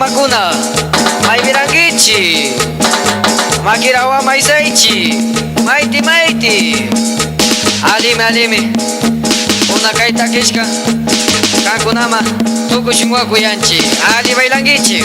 mamakuna mayvirankichi makirawa maysaychi mayti mayti alimi una kayta kishka kankunama tukushunwakuyanchi ali bailankichi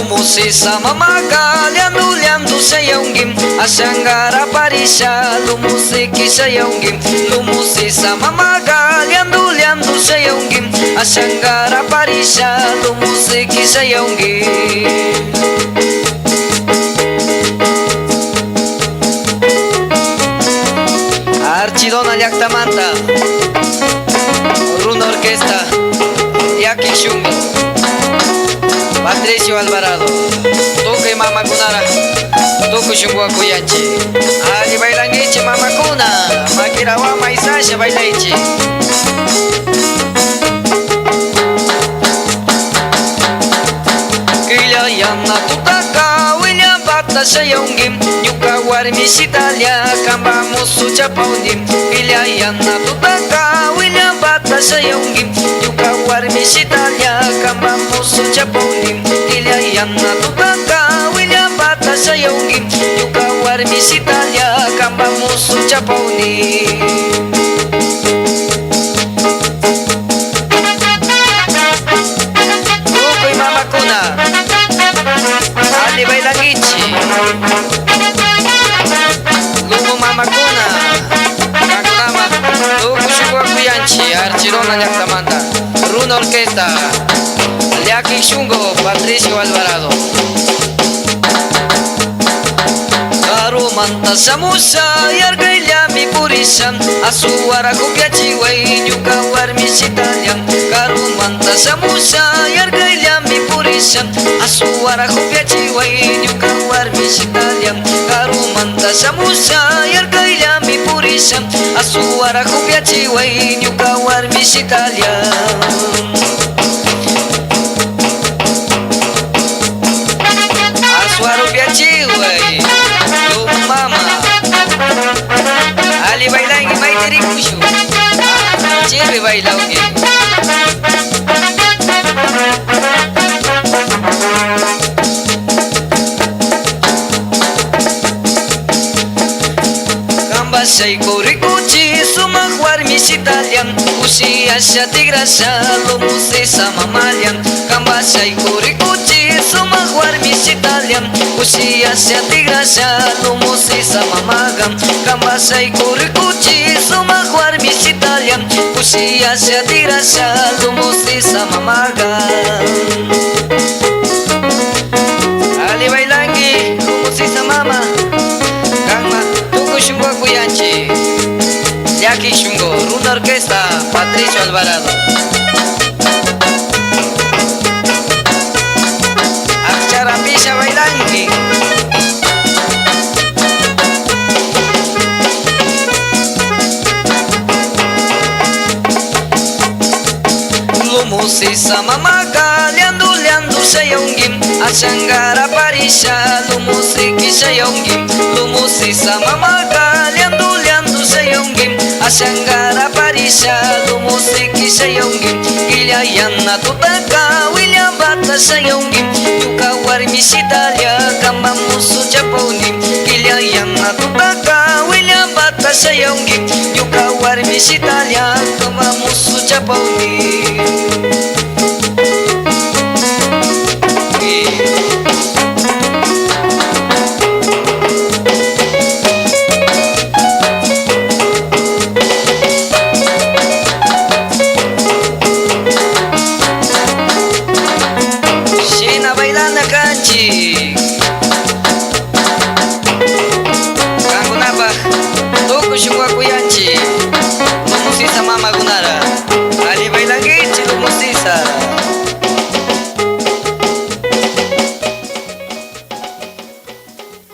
Musisa mamaga liandu sayongim asangara parisha lumusiki sayongim lumusisa mamaga liandu sayongim asangara parisha lumusiki sayongim Archidona llaktamanta Runa Orquesta Yaki Shungo Patricio Alvarado, Tuque Mamakunara, Tucu Shunguacuyanchi, Ali Bailangichi Mamakuna, Makirawa Maisasha Bailaichi. Kila Yana Tutaka, William Bata Sayongim, Yuka Warmis Italia, Kamba Musu Chapaunim, Kila Yana Tutaka, William Bata Sayongim, Yuka Warmis Italia, Kamba Musu Chapaunim. Yana tutaka William Bata sayongim Yuka warmis Italia Kamba musu chapauni Tukoy mamakuna Ali bailangichi Lumo mamakuna Kakunama Tuku shuguakuyanchi Archirona llaktamanta Runa Orquesta Yaki Shungo, Patricio Alvarado. Karumanta samusa yargaylla mi purisan asuwara kupiachiway ñuka warmis Italian. Karumanta samusa yargaylla mi purisan asuwara kupiachiway ñuka warmis Italian. Karumanta samusa yargaylla mi purisan asuwara kupiachiway ñuka warmis Italian. Suara piachiway, tu mama, Ali bailangi mai teri kushu, ciri bailangi. Kamba say kurikuchi sumak warmis Italian, usia tigrasa lumusisa mamalian. Kamba say kurikuchi sumak warmis Italian, usia tigrasa lumusisa mamagam. Kamba say kurikuchi sumak warmis Italian, usia tigrasa lumusisa mamagam. Ali bailangi lumusisa mama, kangma tuku shunguakuyanchi. Yaki Shungo, Runa Orquesta, Patricio Alvarado. Acharambisha bailangi. Lumusisa mamaga, liandu sayongim, asangara parisha, lumusiki sayongim. Lumusisa mamaga, liandu sayongim, asangara parisha, lumusiki sayongim. Kila Yana tutaka William Bata sayongim, Yuka warmis Italia, Kamba musu chapaunim. Kila Yana tutaka William Bata sayongim, Yuka warmis Italia, Kamba musu chapaunim.